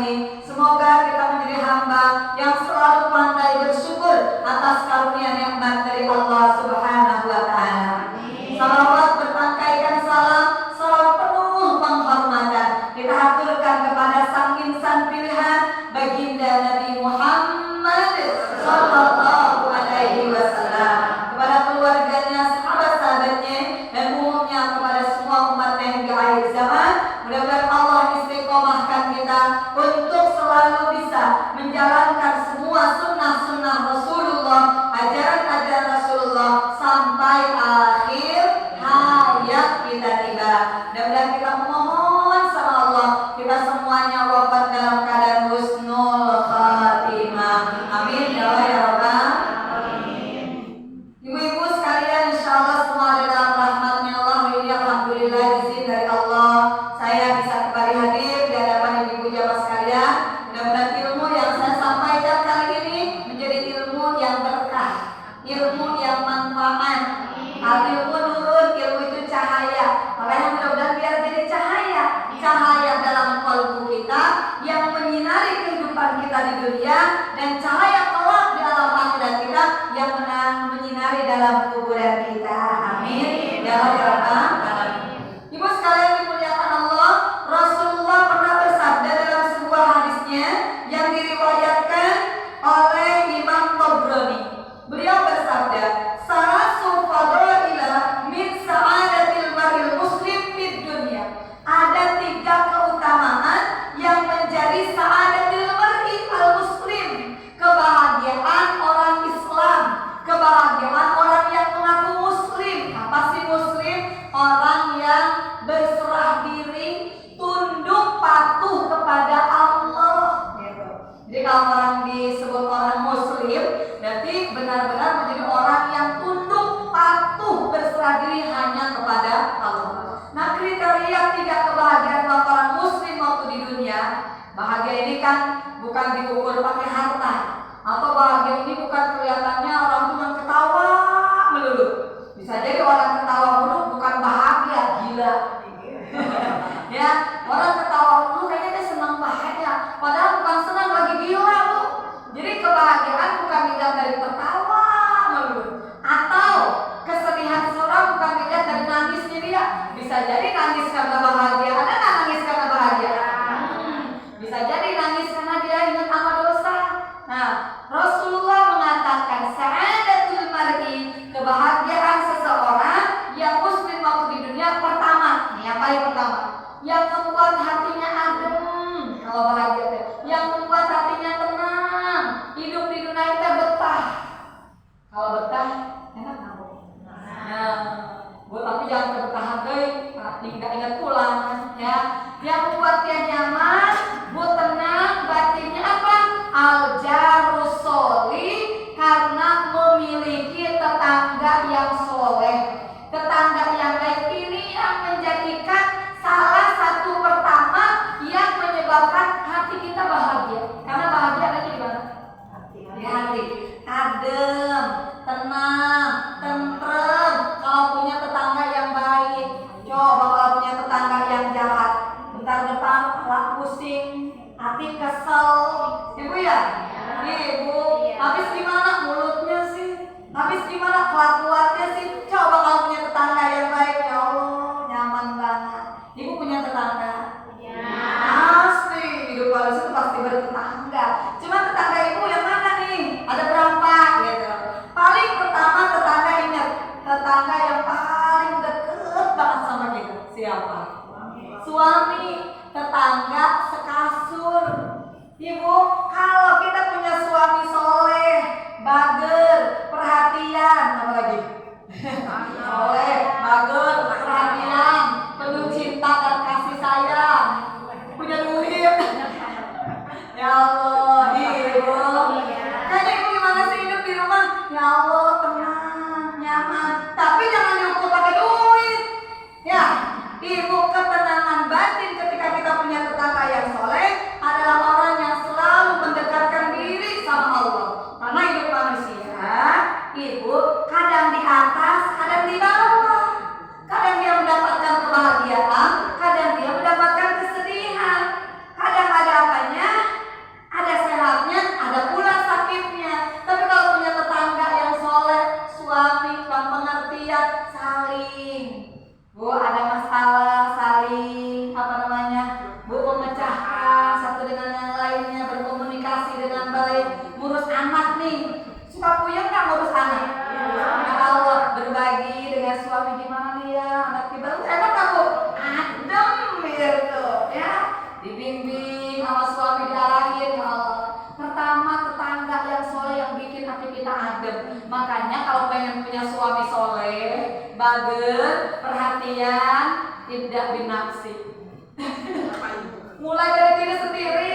ini. Semoga kita menjadi hamba yang selalu pandai bersyukur atas karunia nikmat dari Allah Subhanahu wa Ta'ala. Salawat berpangkaikan salam penuh penghormatan kita haturkan kepada sang insan pilihan baginda Nabi Muhammad sallallahu alaihi wasallam, kepada keluarganya, sahabat-sahabatnya, dan umumnya kepada semua umatnya hingga akhir zaman. Mudah-mudahan Allah istiqomahkan kita untuk selalu bisa menjalankan semua sunnah-sunnah Rasulullah, ajaran-ajaran Rasulullah sampai akhir hayat kita tiba. Mudah-mudahan kita memohon sama Allah kita semuanya wafat dalam keadaan husnul khatimah. Amin ya rabbal alamin. Ibu-ibu sekalian, insyaallah semua ada dalam rahmatnya Allah. Ini alhamdulillah izin dari Allah saya bisa kembali hadir di hadapan ibu-ibu jamaah sekalian. Mudah-mudahan ilmu yang saya sampaikan kali ini menjadi ilmu yang berkah, ilmu yang manfaat. Al-ilmu nurun, ilmu itu cahaya. Makanya mudah-mudahan biar jadi cahaya dalam kalbu kita yang menyinari kehidupan kita di dunia, dan cahaya kelak di alam akhirat kita yang menyinari dalam kuburan kita. Amin ya rabbal alamin. Ibu sekalian dimuliakan Allah, Rasulullah pernah bersabda dalam sebuah hadisnya yang diriwayatkan oleh Imam Tabrani. Beliau bersabda, "Salasu fadaila min sa'adatil mar'il muslim fid dunya." Ada 3 keutamaan yang menjadi sa'adatil mar'i al muslim, kebahagiaan orang Islam, kebahagiaan orang yang mengaku muslim. Apa sih muslim? Orang yang berserah diri, tunduk patuh kepada Allah gitu. Jadi kalau orang disebut orang muslim, berarti benar-benar menjadi orang yang tunduk patuh berserah diri hanya kepada Allah. Nah, kriteria 3 kebahagiaan orang muslim waktu di dunia. Bahagia ini kan bukan diukur pakai harta, atau bahagia ini bukan kelihatannya orang cuma ketawa melulu. Bisa jadi orang ketawa melulu bukan bahagia, gila. Ya, orang ketawa melulu kayaknya dia senang bahagia, padahal bukan senang, lagi gila bu. Jadi kebahagiaan bukan dilihat dari tertawa melulu, atau kesedihan seorang bukan dilihat dari nangisnya dia. Bisa jadi nangis karena bahagia, ada nggak nangis karena bahagia? Bisa jadi nangis karena dia ingat sama dosa. Nah, Rasulullah mengatakan sa'adatul mar'i, kebahagiaan seseorang yang muslim waktu di dunia, pertama, yang paling pertama, yang membuat hatinya adem. Kalau bahagia itu, yang membuat hatinya tenang, hidup di dunia kita betah. Kalau betah, enak nggak bu? Nah, bu, tapi jangan kebetahan deh, tidak ingat pulang ya. Yang membuat dia nyaman, bu, tenang, batinnya apa? Al-jarus solih, karena memiliki tetangga yang soleh. Tetangga yang baik ini yang menjadikan salah satu pertama yang menyebabkan hati kita bahagia. Karena bahagia ada di mana? Di hati. Adem, tenang, tentrem. Kalau punya tetangga yang baik. Coba kalau punya tetangga yang jahat, bentar depan malah pusing, hati kesel. Ibu ya? Ibu, habis gimana mulutnya sih? Habis gimana kelakuannya sih? Coba kalau punya tetangga yang baik, ya Allah, nyaman banget. Ibu punya tetangga? Pasti, hidup halus itu pasti bertetangga. Cuma tetangga ibu yang mana nih? Ada berapa gitu? Paling pertama tetangga, ingat, tetangga yang paling deket banget sama kita siapa? Suami. Tetangga sekasur. Ibu, kalau kita punya suami soleh, bager, perhatian, apa lagi? Soleh, bager, perhatian, penuh cinta dan kasih sayang, punya duit. Ya Allah, ibu. Kayaknya ibu gimana sih hidup di rumah? Ya Allah, tenang, nyaman. Tapi jangan diukur pakai duit. Ya, ibu, ketenangan batin ketika kita punya tetangga yang soleh adalah orang yang selalu bager, perhatian, ibda bin nafsi. Mulai dari diri sendiri,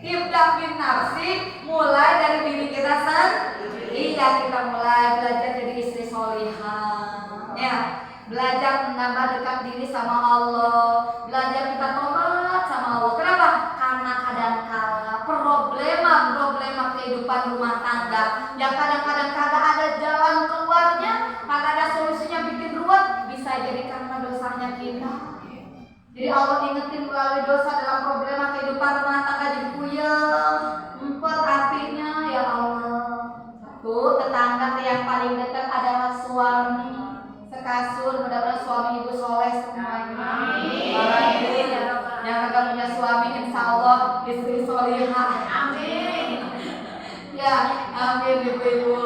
ibda bin nafsi, mulai dari diri kita sendiri. Iya, kita mulai belajar jadi istri solihah, ya. Belajar menambah dekat diri sama Allah, belajar kita tobat sama Allah. Kenapa? Karena kadang-kala problema kehidupan rumah tangga yang kadang-kadang kagak ada jalan keluarnya, kagak ada solusinya, bikin ruwet, bisa jadi karena dosanya kita. Jadi Allah ingetin melalui dosa dalam problema kehidupan rumah tangga jadi puyeng. Empat artinya ya Allah. Satu, tetangga yang paling dekat adalah suami. Sekasur, mudah-mudahan suami ibu soleh semuanya. Amin. Yang kagak punya suami, insya Allah istri solihah. Amin. Ya, amin ibu-ibu.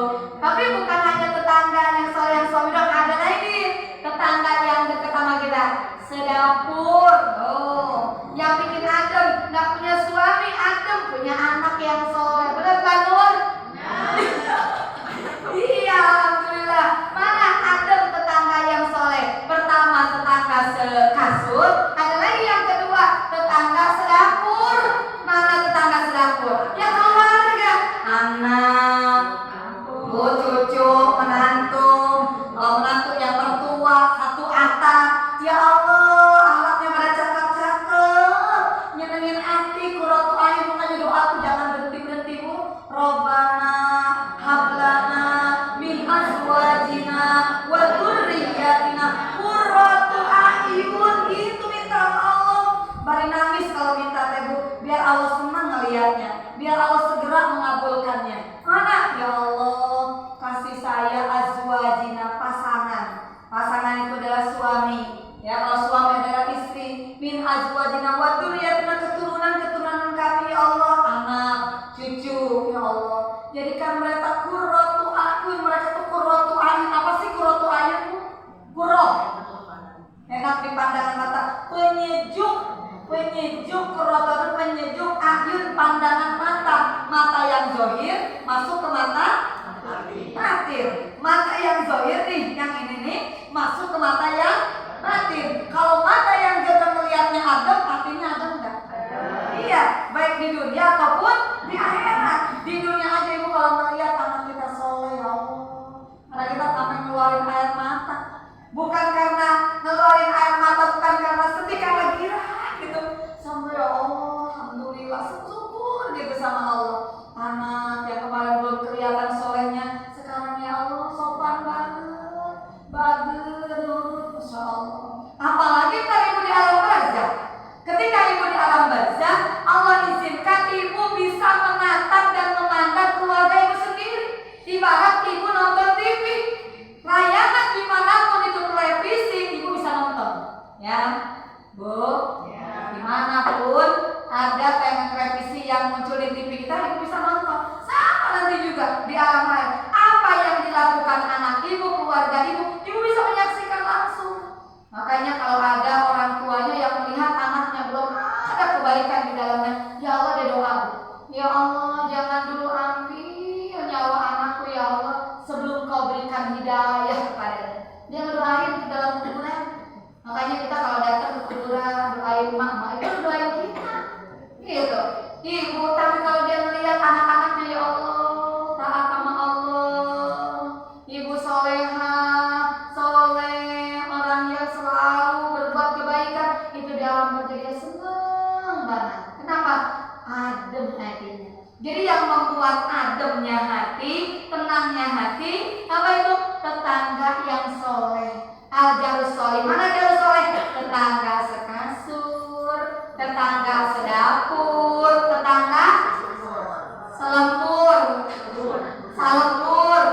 Tapi bukan hanya tetangga yang soleh, yang suami dong, ada lagi tetangga yang dekat sama kita. Sedapur, yang bikin adem, nggak punya suami adem, punya anak yang soleh. Benar Pak Nur? Iya, alhamdulillah. Mana adem tetangga yang soleh? Pertama tetangga sekasur, ada lagi yang kedua tetangga sedapur. Mana tetangga sedapur? Yang keluarga, anak, cucu, menantu, menantu yang mertua, satu atap. Ya Allah, alatnya pada cakep-cakep, nyenengin hati, qurratu ayun. Makanya doaku jangan berhenti-berhenti Bu. Robbana hablana min azwajina wa dzurriyyatina qurratu ayun. Gitu minta Allah. Bari nangis kalau minta teh Bu, biar Allah senang ngelihatnya, biar Allah segera mengabulkannya. Mana? Ya Allah, kasih saya azwajina, pasangan. Pasangan itu adalah suami. Ya, kalau suami adalah istri, min azwajina wa dzurriyyatina, keturunan kami ya Allah, anak, cucu ya Allah. Jadikan mereka qurratu ayun, mereka tuh qurratu ayun. Apa sih qurratu ayun? Qurrah. Enak dipandang mata, penyejuk qurratu ayun, penyejuk ayun, pandangan mata yang zahir masuk ke mata batin. Mata yang zahir nih, yang ini nih masuk ke mata yang batin. Kalau mata yang kita melihatnya adem, hatinya adem enggak? Iya, baik di dunia ataupun di akhirat. Di dunia aja ibu kalau melihat anak kita soleh, ya Allah, karena kita sampai ngeluarin air mata. Bukan karena ngeluarin air mata, bukan karena sedih, karena girang gitu. Sampai ya Allah, alhamdulillah, syukur gitu sama Allah. Anak yang kemarin belum kelihatan solehnya, sekarang ya Allah sopan banget, bagus, masya Allah. Apalagi ntar ibu di alam barzah. Ketika ibu di alam barzah, Allah izinkan ibu bisa menatap dan memandang keluarga ibu sendiri. Ibarat ibu nonton TV, layanan dimanapun itu televisi, ibu bisa nonton. Ya, Bu, dimanapun ada tayangan televisi yang muncul di TV kita, ibu bisa nonton. Sama nanti juga di alam lain. Apa yang dilakukan anak ibu, keluarga ibu bisa menyaksikan langsung. Makanya kalau ada orang tuanya yang melihat anaknya belum ada kebaikan di dalamnya, ya Allah dia doa, ya Allah jangan dulu ambil nyawa anakku ya Allah sebelum kau berikan hidayah kepadanya. Dia ngedoain di dalam kuburan. Makanya kita kalau datang ke kuburan doain mak itu doain kita. Gitu. Ibu, tapi kalau dia melihat anak-anaknya ya Allah taat sama Allah, ibu solehah, soleh, orang yang selalu berbuat kebaikan, itu di alam barzah senang banget. Kenapa? Adem hatinya. Jadi yang membuat ademnya hati, tenangnya hati, apa itu? Tetangga yang soleh. Al-jarus soleh. Mana jarus soleh? Tetangga sekasur, tetangga sedapur, tetangga selembur, salembur.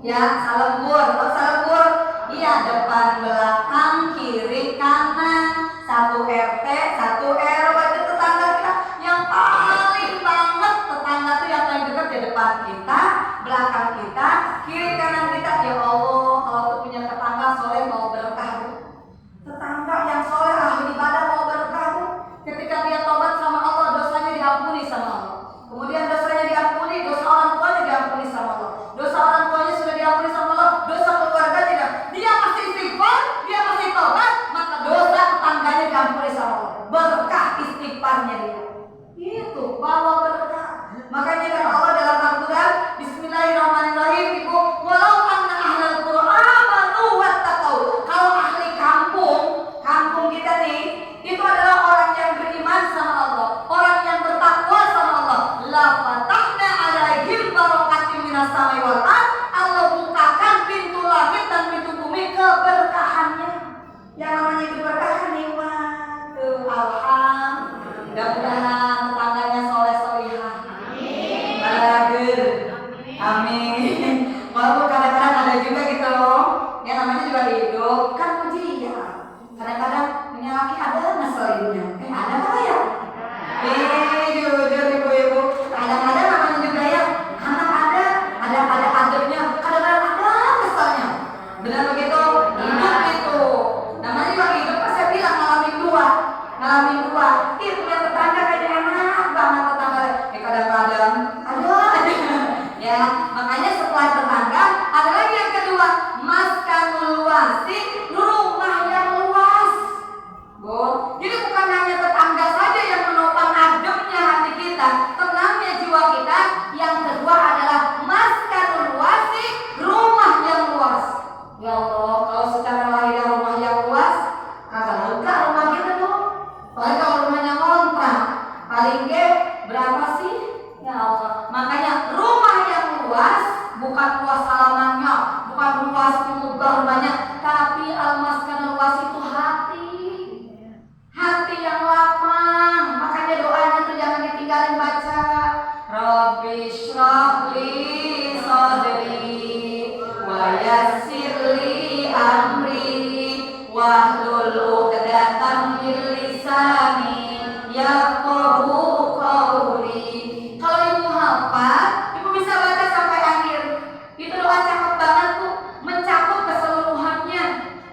Ya, salembur. Oh, salembur. Iya, depan belakang, kiri kanan, satu RT, satu RW. Itu tetangga kita yang paling banget. Tetangga tuh yang paling dekat di depan kita, belakang kita, kiri kanan kita. Ya Allah, itu bawa berkah. Makanya kata Allah dalam Al-Quran, Bismillahirrahmanirrahim, Ibu, walau anna ahlal Qur'an amanu wattaqau. Kalau ahli kampung kita nih, itu adalah orang yang beriman sama Allah, orang yang bertakwa sama Allah. La fatahna alaihim barakatim minas samai wal ard. Allah bukakan pintu langit dan pintu bumi keberkahannya. Yang namanya keberkahan nikmat. Alhamdulillah. Mudah-mudahan tetangganya soleh solihah. Amin. Walaupun kadang-kadang ada juga gitu, ya namanya juga hidup kan ujian. Kadang-kadang punya laki ada ngeselinnya. Ada apa ya? Jujur ibu-ibu. Kadang-kadang namanya juga ya anak ada adabnya. Kadang-kadang ada keselnya. Benar begitu? Hidup itu. Namanya juga hidup pas saya bilang ngalamin dua. Itu yang tetangga kayak enak banget tetangga. Kadang-kadang ada. Ya, makanya setelah tetangga ada lagi yang kedua, maskanul wasi, rumah yang luas. Bu, jadi bukan hanya tetangga saja yang menopang ademnya hati kita, tenangnya jiwa kita. Yang kedua adalah maskanul wasi, rumah yang luas. Ya Allah, kalau secara lahir rumah yang luas, kagak lega rumah kita tuh. Paling kalau rumahnya kontrak, paling berapa sih? Ya Allah, makanya rumah yang luas bukan luas halamannya, bukan luas mubah banyak, tapi al-maskan luas itu hati yang lapang. Makanya doanya tuh jangan ditinggalin baca. Rabbi shrah li sadri wa yassir li amri wahlul 'uqdatam min lisani yafqahu qawli. Kalau ibu hafal, ibu bisa baca sampai akhir. Itu doa cakep banget tuh, mencakup keseluruhannya.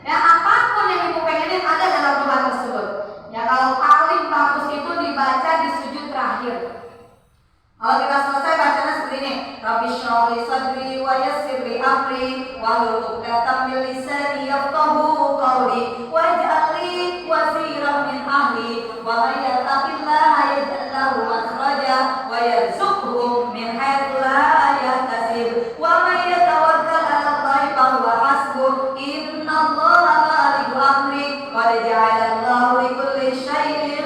Ya, apapun yang ibu pengenin ada dalam doa tersebut. Ya, kalau paling bagus itu dibaca di sujud terakhir. Kalau kita selesai bacanya seperti ini, Rabbi shrah li sadri wa yassir li amri wahlul 'uqdatam min lisani yafqahu qawli waj'al li waziran min ahli wa may yattaqillaha yaj'al lahu makhraja wa yarzuqhu min haitsu la yahtasib wa may yatawakkal 'ala Allahi fa huwa hasbuh innallaha balighu amri qad ja'ala Allahu li kulli syai'in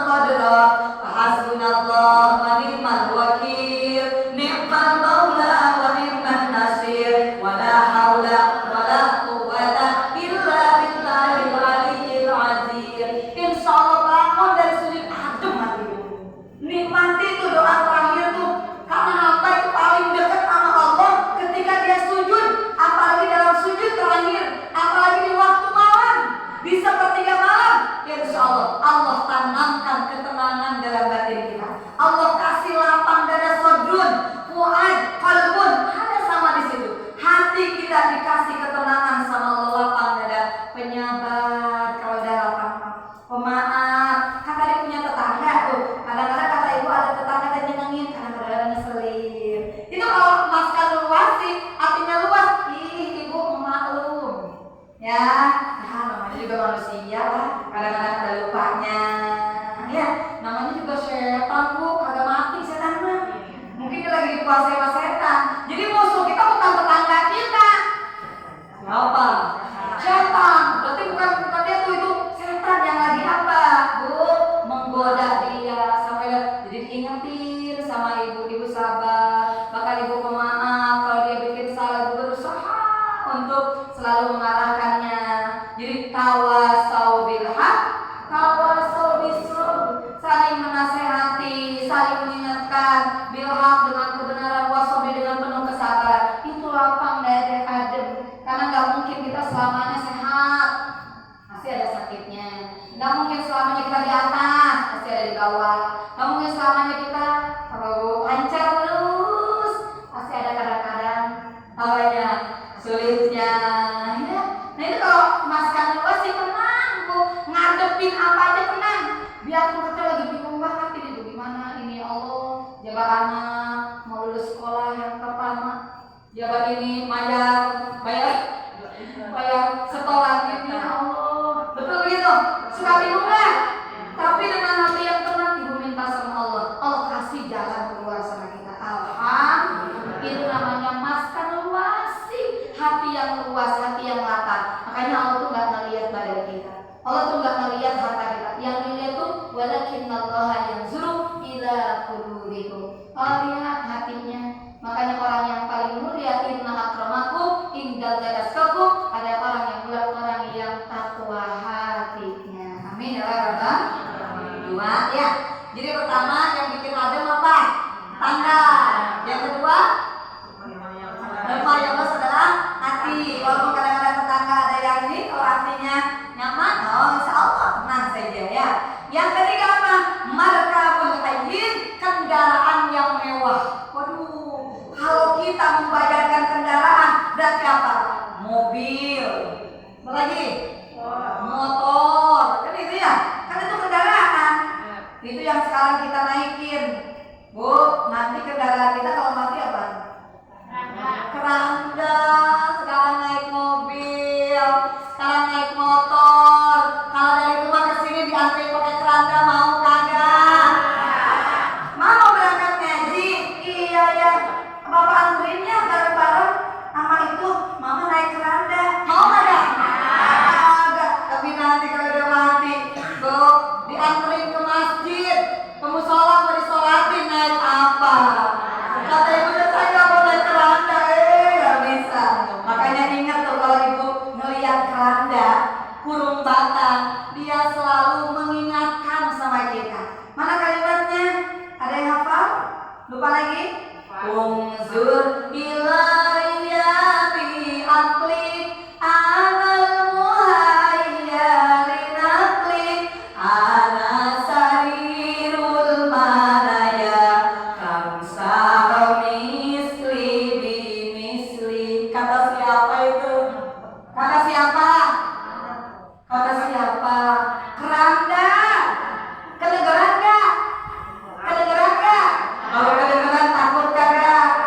qadra hasbunallahu wa ni'mal wakil ni'mal maula wa ni'man nasir wa la haula wa la quwwata illa billahil aliyyil azim. Insyaallah bangun dari sujud adem hati. Nikmati itu doa terakhir tuh, karena hamba itu paling dekat sama Allah ketika dia sujud, apalagi dalam sujud terakhir, apalagi di waktu malam, di sepertiga malam. Insyaallah Allah tanamkan ketenangan dalam batin kita. Allah kasih lapang dada, sodrun, fuad, qalbun, ada sama di situ. Hati kita dikasih ketenangan sama Allah, lapang dada, penyabar kalau ada lapang, pemaaf. Kan tadi punya tetangga tuh, kadang-kadang kata ibu ada tetangga dan nyenengin, kadang-kadang ngeselin. Itu kalau maskan luas sih, artinya luas. Ih, ibu maklum. Ya, namanya juga manusia lah, kadang-kadang ada lupanya. Ya, namanya juga setan bu, kagak mati setan mah. Mungkin dia lagi dikuasai sama setan. Jadi musuh kita bukan tetangga kita. Siapa? Setan. Berarti bukan dia tuh, itu setan yang lagi apa? Bu, menggoda dia sampai jadi diingetin sama ibu sabar. Bahkan ibu pemaaf kalau dia bikin salah, ibu berusaha untuk selalu mengarahkannya. Jadi tawasau bil haq, tawasau bisabr, saling menasehati, saling mengingatkan bil haq dengan kebenaran, wasabi dengan penuh kesabaran. Itu lapang dada adem. Karena nggak mungkin kita selamanya sehat, pasti ada sakitnya. Nggak mungkin selamanya kita di atas, pasti ada di bawah. Nggak mungkin selamanya kita lancar terus, pasti ada kadang-kadang awalnya sulitnya. Ya. Nah itu kalau maskan luas sih tenang bu, ngadepin apa aja tenang. Biarpun kita lagi bingung banget ini gimana ini, Allah jabat anak mau lulus sekolah yang pertama, jabat ini bayar setoran ini, Allah betul gitu. Suka bingung lah, tapi dengan hati yang tenang ibu minta sama Allah, Allah Allah lihat hatinya. Makanya orang yang paling mulia inna akramakum indal jadaskakum ada orang yang mulia, orang yang takwa hatinya. Amin ya Rabbal. Dua ya. Jadi pertama yang bikin adem apa? Tangga. Yang kedua yang plus adalah hati. Walaupun kadang-kadang tetangga ada yang ini, kalau hatinya nyaman, oh insya Allah tenang saja ya. Yang ketiga apa? Markabul hayyin, kendaraan yang mewah. Waduh, kalau kita membayarkan kendaraan berarti apa? Mobil, apa lagi? Motor, kan itu ya? Kan itu kendaraan. Itu yang sekarang kita naikin. Bu, nanti kendaraan kita kalau mati apa? Keranda. Sekarang naik mobil, sekarang naik motor. Kalau dari rumah ke sini diantri pakai keranda, mau kagak? Mau berangkat ngaji? Iya ya. Bapak antrinya bareng-bareng sama itu, mama naik keranda. Mau kagak? Kagak. Tapi nanti kalau udah mati, Bu, dianterin ke masjid, ke musola mau disolatin, naik apa? Kata ibu saya nggak mau naik keranda, nggak bisa. Makanya ingat tuh kalau ibu ngeliat keranda, kurung batang, dia selalu mengingatkan sama kita. Mana kalimatnya? Ada yang hafal? Lupa lagi? Unzur ilayya bi aqli anal muhayya linaqli ana sarirul manaya kamsa misli bi misli. Kata siapa itu? Kata siapa? Kata siapa? Keranda. Kedengeran gak? Kedengeran gak? Kalau kedengeran takut kagak?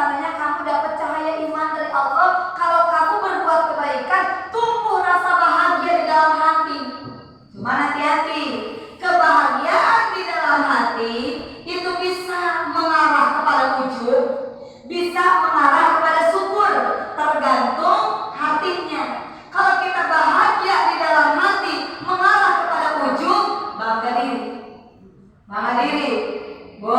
tandanya kamu dapat cahaya iman dari Allah. Kalau kamu berbuat kebaikan, tumbuh rasa bahagia di dalam hati. Cuma hati-hati, kebahagiaan di dalam hati itu bisa mengarah kepada ujub, bisa mengarah kepada syukur, tergantung hatinya. Kalau kita bahagia di dalam hati mengarah kepada ujub, bangga diri, Bu.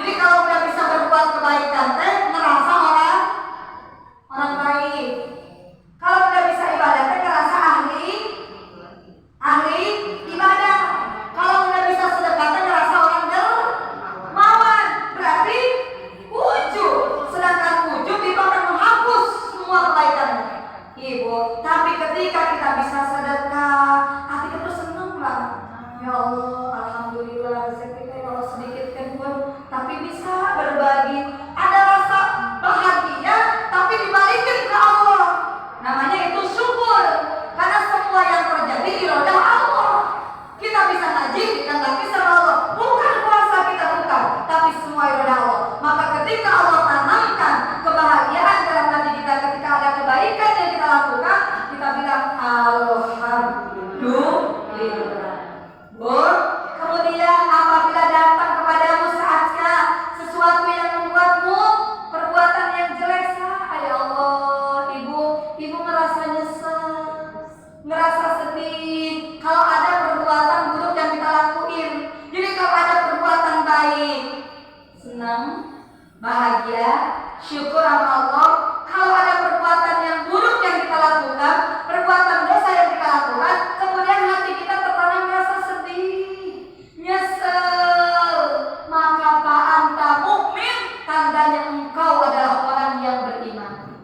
Jadi kalau udah bisa berbuat kebaikan, ngerasa orang baik. Kalau udah bisa ibadah, ngerasa ahli ibadah. Kalau udah bisa sedekah, ngerasa orang dermawan. Berarti ujub. Sedangkan ujub itu akan menghapus semua kebaikannya, Ibu. Tapi ketika kita bisa sedekah, hati kita tuh seneng lah. Ya Allah, alhamdulillah rezeki kita kalau sedikit kan, tapi bisa berbagi. Ada rasa bahagia, tapi dibalikin ke Allah. Namanya itu syukur. Karena semua yang terjadi irodah Allah. Kita bisa ngaji dikehendaki sama Allah. Bukan kuasa kita, bukan, tapi semua irodah Allah. Maka ketika Allah tanamkan kebahagiaan dalam hati kita, ketika ada kebaikan yang kita lakukan, kita bilang alhamdulillah. Bu, kemudian apabila datang kepadamu saatnya sesuatu yang membuatmu perbuatan yang jelek, ya Allah, ibu merasa nyesel, ngerasa sedih kalau ada perbuatan buruk yang kita lakuin. Jadi kalau ada perbuatan baik, senang, bahagia, syukur sama Allah. Kalau ada perbuatan yang buruk yang kita lakukan, perbuatan dosa yang kita lakukan, kemudian hati kita tertanam rasa sedih, nyesel, maka anta mukmin, tandanya engkau adalah orang yang beriman.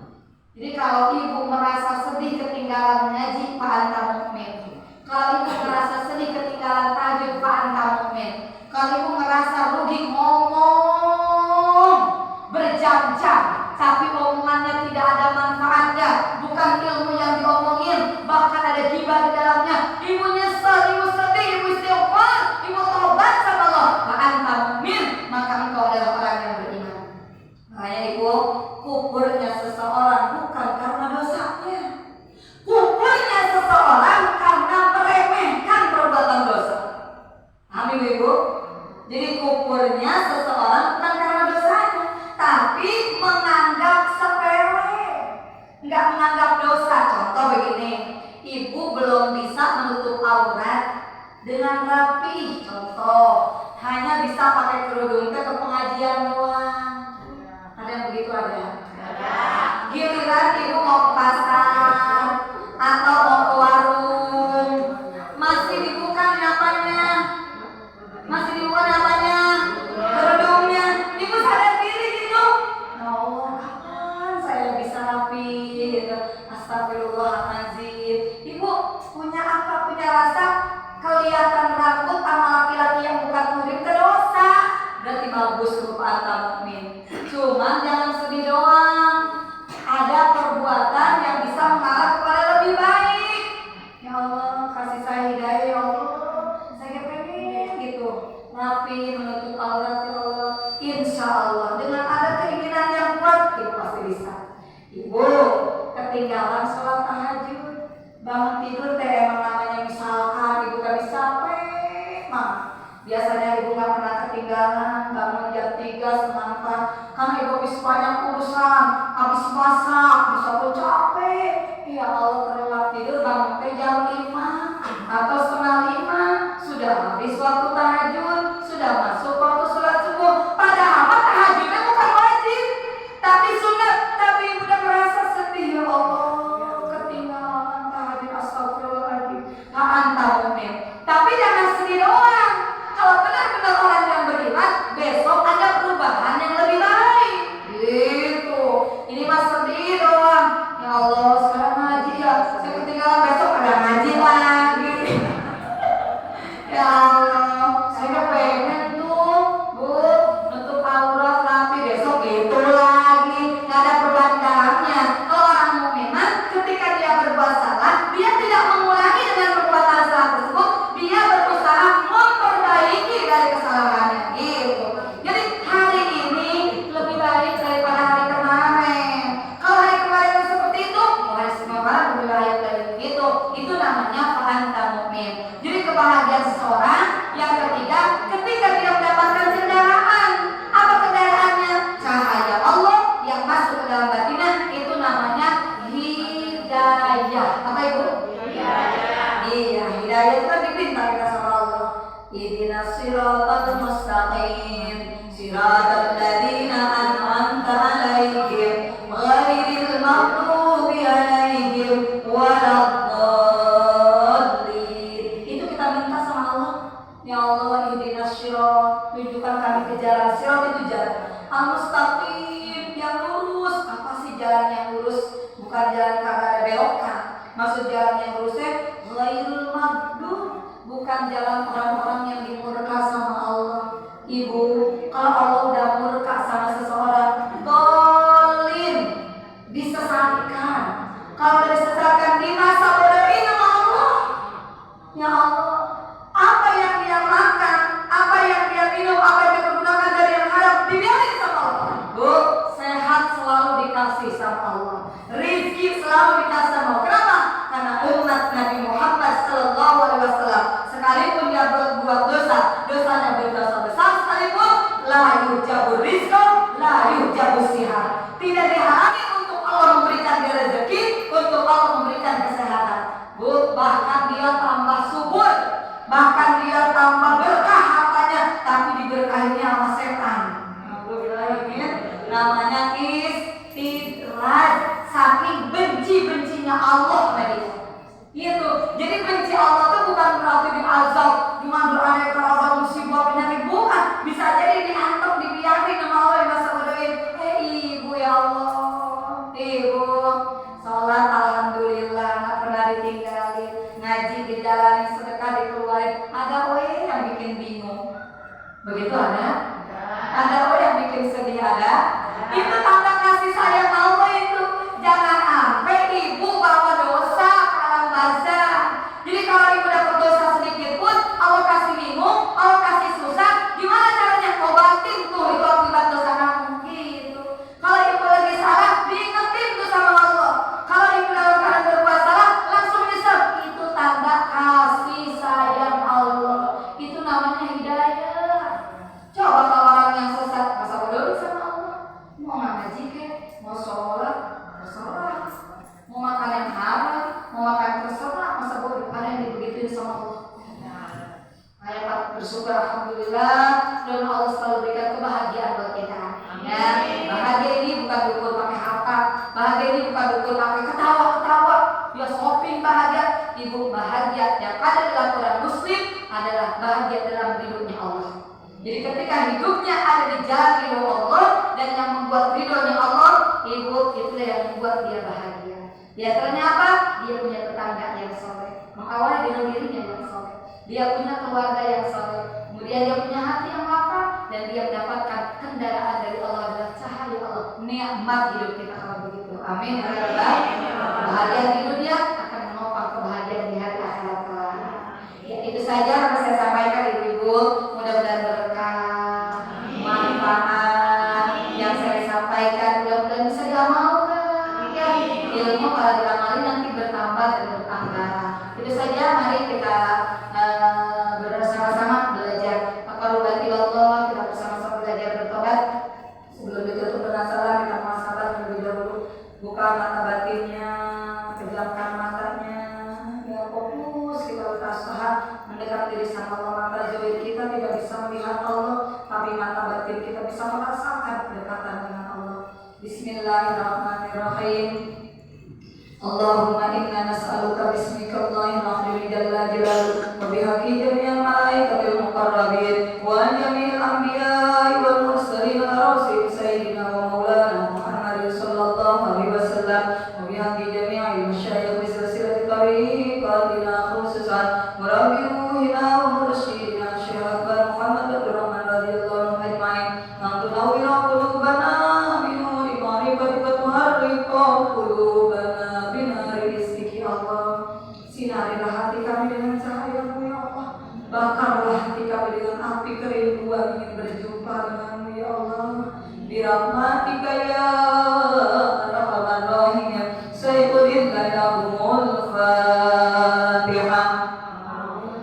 Jadi kalau ibu merasa sedih ketinggalan ngaji, anta mukmin. Kalau ibu merasa sedih ketinggalan tahajud, anta mukmin. Kalau ibu merasa rugi ngomong berjam-jam, tapi omongannya tidak ada manfaatnya, bukan ilmu yang diomongin, bahkan ada ghibah di dalamnya, ibu nyesel, ibu sedih, ibu istighfar, ibu tobat sama Allah, anta mukmin, maka engkau adalah orang yang beriman. Makanya ibu, kuburnya seseorang bukan karena dosanya, kuburnya seseorang karena meremehkan perbuatan dosa. Amin ibu. Jadi kuburnya seseorang bukan karena dosanya, tapi menganggap sepele, nggak menganggap dosa. Contoh begini, ibu belum bisa menutup aurat dengan rapi. Contoh, hanya bisa pakai kerudung ke pengajian doang. Ada yang begitu ada? Giliran ibu mau ke pasar atau mau ke warung, masih dibuka apanya? Kerudungnya. Ibu sadar diri gitu. Ya Allah, kapan saya bisa rapi gitu. Astagfirullahaladzim. Ibu punya apa? Punya rasa kelihatan rambut sama laki-laki yang bukan muhrim ke dosa. Berarti bagus rupa anta mukmin. Cuman jangan sedih doang. Ada perbuatan yang bisa mengarah kepada lebih baik. Ya Allah, kasih saya hidayah ya Allah. Saya pengen gitu rapi, menutup aurat ya Allah. Insya Allah dengan ada keinginan yang kuat, ibu pasti bisa. Ibu ketinggalan sholat tahajud, bangun tidur emang namanya misalkan ibu gak bisa capek, biasanya ibu gak pernah ketinggalan bangun jam 3:30, karena ibu habis banyak urusan, habis masak, bisa tuh capek. Ya Allah, terlelap tidur bangun jam 5 atau 4:30, sudah habis waktu tahajud, sudah masuk waktu sholat subuh. Padahal tahajudnya bukan wajib, tapi sunat. Tapi ibu udah merasa sedih, ya Allah, ketinggalan tahajud. Astagfirullahaladzim. Anta mukmin. Tapi jangan sedih doang. Kalau benar-benar orang yang beriman, besok ada perubahan yang lebih baik. Gitu. Ini mas sedih doang. Ya Allah, sekarang ngaji ya. Saya ketinggalan, besok ada ngaji lagi. Ya Allah. jalan yang lurus, bukan jalan kagak ada belokan. Maksud jalan yang lurusnya ghairul maghdub, bukan jalan orang-orang yang dimurka sama Allah. Ibu, kalau Allah udah murka sama seseorang, dolim, disesatkan. Kalau disesatkan di masa bodoh ini sama Allah, ya Allah, apa yang dia makan, apa yang dia minum, apa yang dia gunakan dari yang haram, dibiarin sama Allah. Bu, sehat selalu dikasih sama Allah, rizki selalu dikasih sama Allah. Kenapa? Karena umat Nabi Muhammad Sallallahu Alaihi Wasallam, sekalipun dia berbuat dosa, dosanya berdosa besar sekalipun, la yujabu rizqo, la yujabu sihat. Tidak dihalangi untuk Allah memberikan dia rezeki, untuk Allah memberikan kesehatan. Bu, bahkan dia tambah subur, bahkan dia tambah berkah hartanya, tapi diberkahinya sama setan. Namanya istidraj, saking benci-bencinya Allah sama dia. Gitu. Jadi benci Allah itu bukan berarti diazab, cuma beraneka ragam musibah penyakit, bukan. Bisa jadi diantuk, dibiarin sama Allah yang masa bodohin. Ibu ya Allah, ibu sholat alhamdulillah nggak pernah ditinggalin, ngaji dijalanin, sedekah dikeluarin. Ada yang bikin bingung, begitu ada yang bikin sedih, ada. Itu tanda kasih sayang Allah itu. Jangan sampai ibu bawa dosa ke alam barzah. Jadi kalau ibu dapat dosa sedikit pun, Allah kasih bingung, Allah kasih susah, gimana caranya obatin tuh itu akibat dosa kamu gitu. Kalau ibu lagi salah, diingetin tuh sama Allah. Kalau ibu dalam keadaan berbuat salah, langsung nyesel. Itu tanda kasih sayang Allah. Itu namanya hidayah. Coba kalau orang yang sesat, masa bodoh sama Allah. Mau ngaji ke, mau sholat, terserah. Mau makan yang haram, mau makan terserah, masa bodoh. Ada yang dibegituin sama Allah. Ayat bersyukur alhamdulillah, dan Allah selalu berikan kebahagiaan buat kita. Ya, bahagia ini bukan diukur pakai harta, bahagia ini bukan diukur pakai ketawa-ketawa. Ya shopping bahagia, ibu bahagia yang ada dalam Quran Muslim adalah bahagia dalam ridhonya Allah. Jadi ketika hidupnya ada di jalan ridho Allah dan yang membuat ridhonya Allah, ibu itulah yang membuat dia bahagia. Ya ternyata dia punya tetangga yang soleh, mengawali dengan dirinya yang soleh. Dia punya keluarga yang soleh, kemudian dia punya hati yang lapang, dan dia mendapatkan kendaraan dari Allah adalah cahaya Allah. Nikmat hidup kita kalau begitu. Amin. Bahagia di dunia akan menopang kebahagiaan di hari akhirat kelak. Ya itu saja yang saya sampaikan ibu-ibu. Mudah-mudahan berkah, manfaat yang saya sampaikan mudah-mudahan bisa diamalkan. Ya, ilmu kalau diamalin nanti bertambah dan bertambah. Itu saja, mari kita bersama-sama belajar. Maka Allah, kita bersama-sama belajar bertobat. Sebelum ditutup dengan salam, kita muhasabah terlebih dahulu. Buka mata batinnya, pejamkan matanya, ya fokus kita berusaha mendekat diri sama Allah. Mata zahir kita tidak bisa melihat Allah, tapi mata batin kita bisa merasakan kedekatan dengan Allah. Bismillahirrahmanirrahim. Allahumma inna nas'aluka bismika Allahil azim jalla jalaluhu wa bihaqqi jami'il malaikatil muqarrabin wa jami'il anbiya'i wal mursalin ar-rasul sayyidina wa maulana Muhammadin sallallahu alaihi wasallam wa bihaqqi jami'il masyayikh bi silsilati tariqatina khususan murabbi ruhina wa mursyidina Syekh Akbar Muhammad Abdurrahman radhiyallahu anhu ajma'in an tunawwira qulubana bi nuri ma'rifatika wa tuharrika qulubana. Allah, sinarilah hati kami dengan cahaya-Mu ya Allah. Bakarlah hati kami dengan api kerinduan ingin berjumpa dengan-Mu ya Allah. Birahmatika ya Arhamar Rahim. Sayyidina lahumul Fatihah.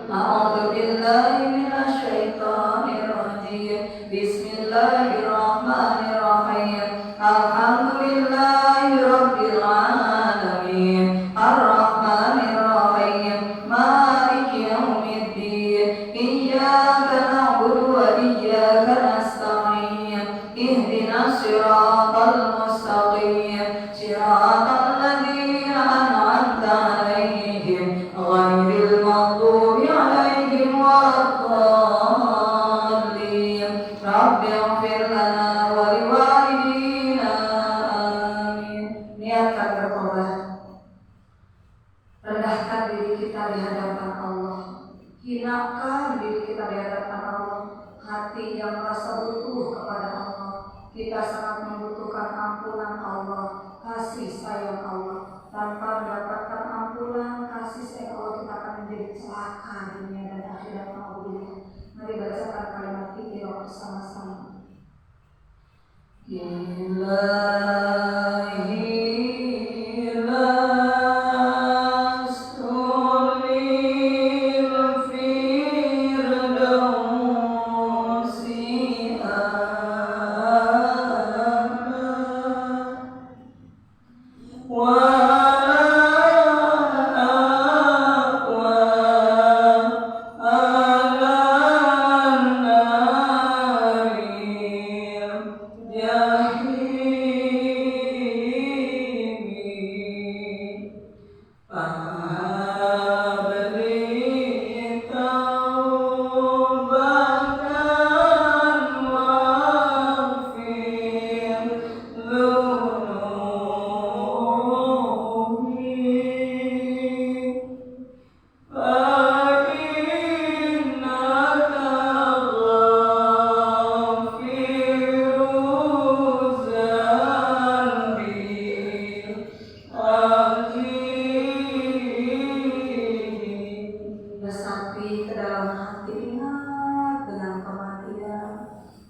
A'udzu billahi minasy syaithanir rajim. Bismillahirrahmanirrahim. Alhamdulillahi rabbil alamin. Ar-Rahmanir-Rahim, Maliki Yaumiddin, Iyyaka na'budu wa iyyaka nasta'in, Ihdinas siratal mustaqim, siratal ladzina an'amta 'alaihim, ghairil maghdubi 'alaihim waladdallin. Rabbighfir lana wa liwalidina. Amin. ampunan Allah, kasih sayang Allah. Tanpa mendapatkan ampunan, kasih sayang Allah, kita akan menjadi celaka dunia dan akhirat. Alhamdulillah. Mari bacakan kalimat ini bersama-sama.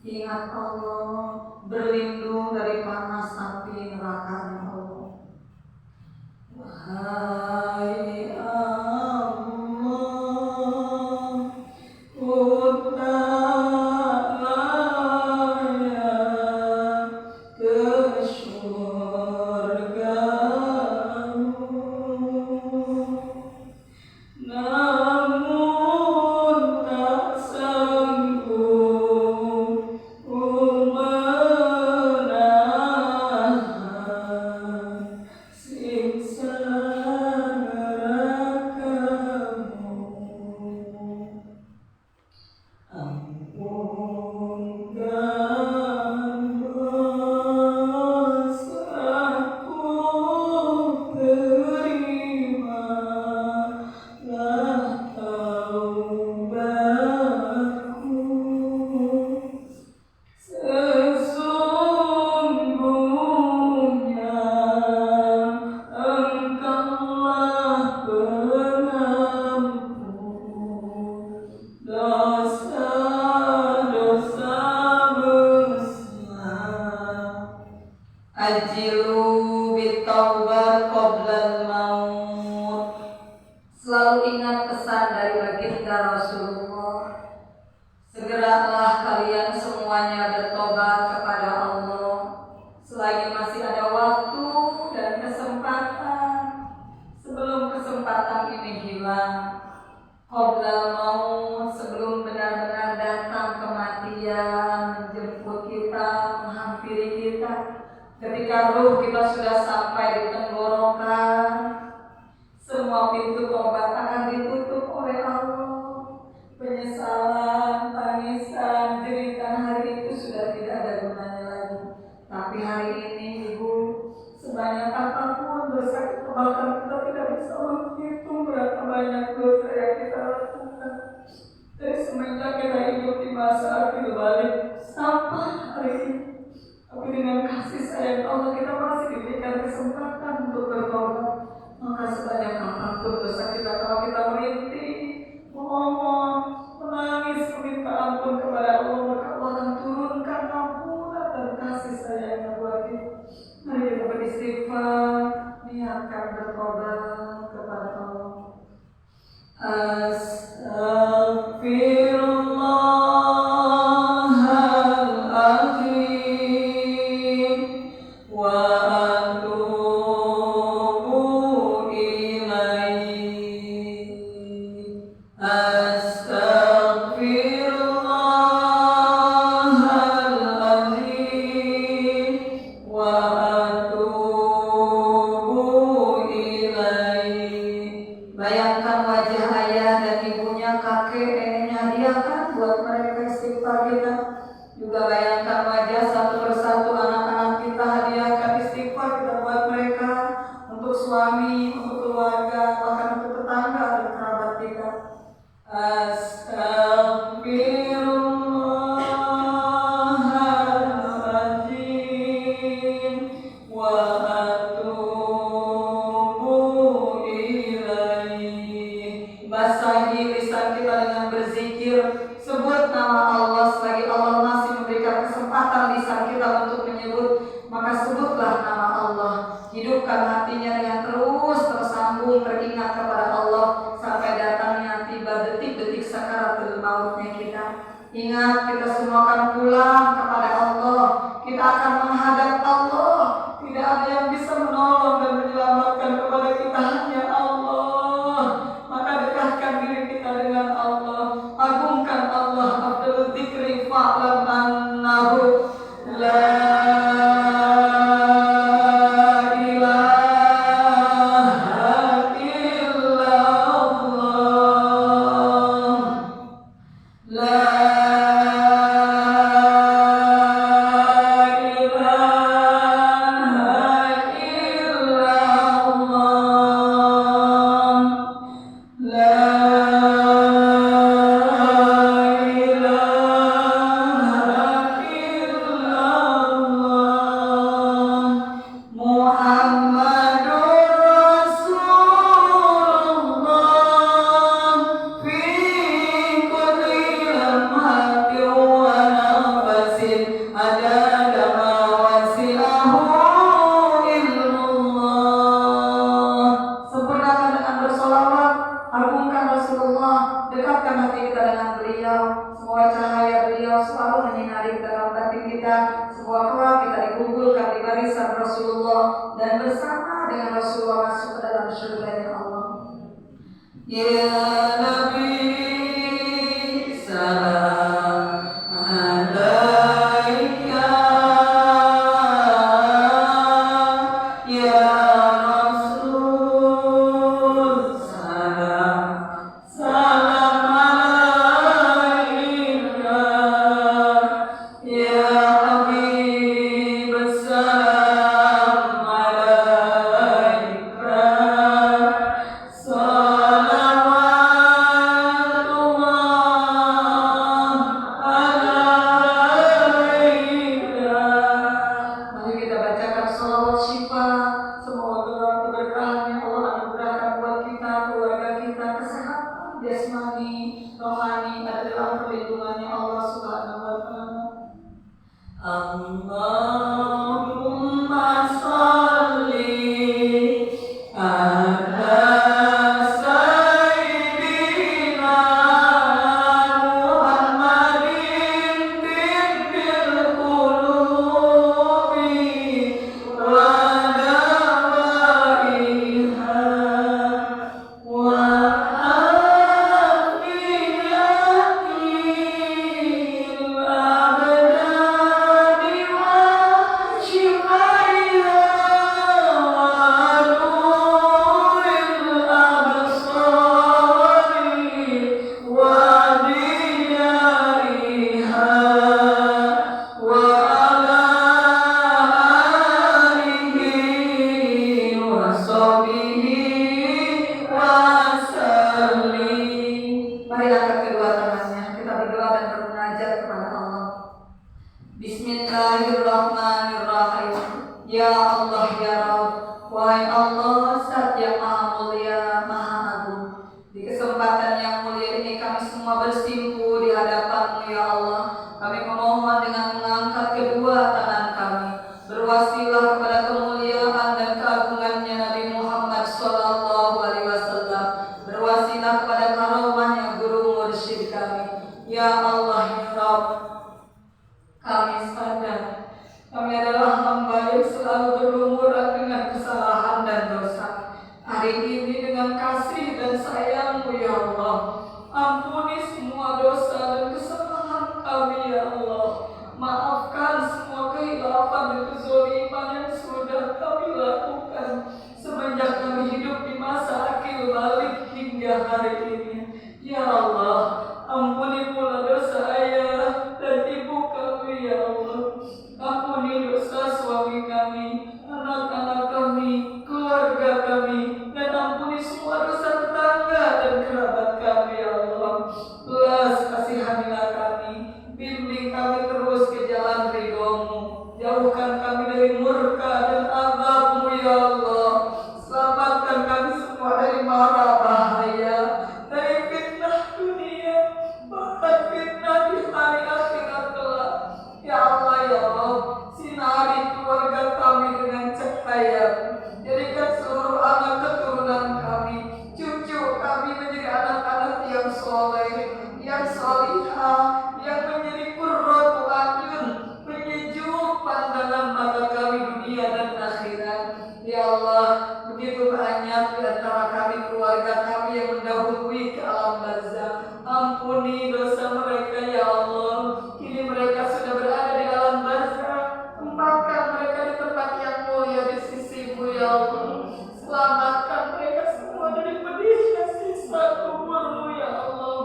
Ingat Allah, berlindung dari panas api neraka Allah. Wahai Allah, urutlah ke surga-Mu. Namun tak sanggup menahan siksa neraka-Mu. Ampunkan dosaku, terimalah taubatku. Sesungguhnya Engkaulah pengampun dosa-dosa besar. Ajilu bitaubat qoblal maut. Selalu ingat pesan dari baginda Rasulullah. Segeralah kalian semuanya bertobat kepada Allah selagi masih ada waktu dan kesempatan, sebelum kesempatan ini hilang. Qoblal maut, sebelum benar-benar datang kematian menjemput kita, menghampiri kita. Ketika ruh kita sudah sampai di tenggorokan, semua pintu tobat akan ditutup oleh Allah. Penyesalan, tangisan, jeritan hari itu sudah tidak ada gunanya lagi. Tapi hari ini Ibu, sebanyak apapun dosa kita, bahkan kita tidak bisa menghitung berapa banyak dosa yang kita lakukan. Dari semenjak kita hidup di masa akhir balik sampai hari ini. Tapi dengan kasih sayang Allah kita masih diberikan kesempatan untuk bertobat. Maka sebanyak apapun dosa kita, kalau kita merintih, memohon, menangis, meminta ampun kepada Allah, maka Allah akan turunkan ampunan dan kasih sayangnya buat kita. Mari kita beristighfar, niatkan bertobat kepada Allah. Astaghfirullahaladzim wa atubu ilaih. Astaghfirullahaladzim wa atubu ilaih. Bayangkan wajah ayah dan ibunya, kakek, neneknya, hadiahkan buat mereka istighfar kita. Juga bayangkan wajah satu persatu anak-anak kita, hadiahkan istighfar kita buat mereka, untuk suami, untuk keluarga, bahkan untuk tetangga dan kerabat kita. Astaghfirullahaladzim wa atubu ilaih. Basahi lisan kita dengan berzikir, sebut nama Allah. Selagi Allah masih memberikan kesempatan lisan kita untuk menyebut, maka sebutlah nama Allah. Hidupkan hatinya dengan terus tersambung teringat kepada Allah sampai datangnya tiba detik-detik sakaratul mautnya kita. Ingat, kita semua akan pulang kepada Allah. Kita akan menghadap Allah. Tidak ada yang bisa menolong dan menyelamatkan kepada kita, hanya Allah. Maka dekatkan diri kita dengan Allah. Agungkan Allah. Abdul dzikri fa'lam annahu la Jauhkan kami dari murka dan Allah, begitu banyak di antara kami, keluarga kami yang mendahului ke alam barzakh. Ampuni dosa mereka ya Allah. Kini mereka sudah berada di alam barzakh. Tempatkan mereka di tempat yang mulia di sisi-Mu ya Allah. Selamatkan mereka semua dari pedihnya siksa kubur-Mu ya Allah.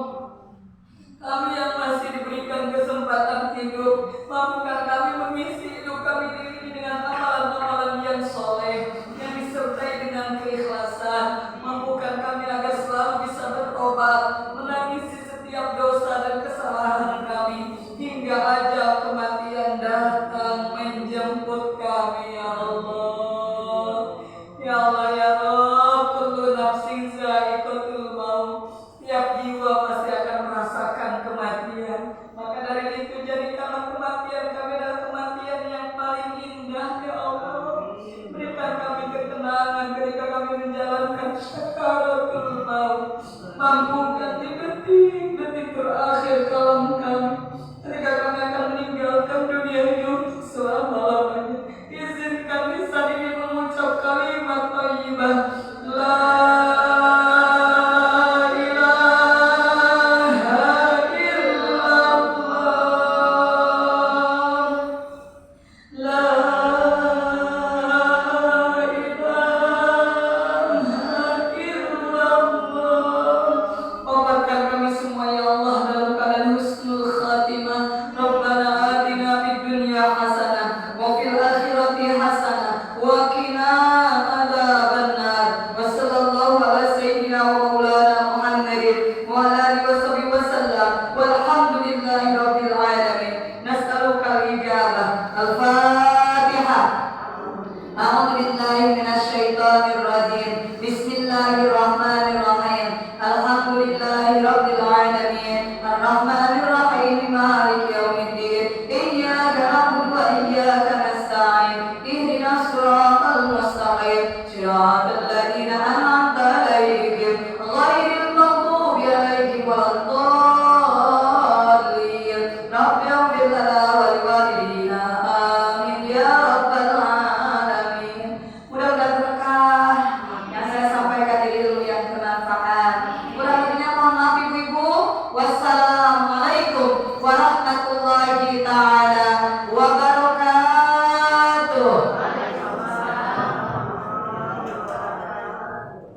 Kami yang masih diberikan kesempatan hidup, mampukan kami mengisi hidup kami ini dengan amalan-amalan yang soleh, yang disertai dengan keikhlasan. Mampukan kami agar selalu bisa bertobat, menangisi setiap dosa dan kesalahan kami, hingga ajal kematian datang menjemput kami ya Allah. Ya Allah ya Rabb, kullu nafsin za'iqatul maut. Tiap jiwa pasti akan merasakan kematian. Maka dari itu jadikanlah kematian kami adalah kematian yang paling indah ya Allah. Berikan kami ketenangan ketika kami menjalankan syakaratul maut. Mampukan di detik-detik terakhir kalam kami ketika kami akan meninggalkan dunia hidup selama-lamanya. Izinkan lisan ini mengucap kalimat thayyibah la Bismillahirrahmanirrahim.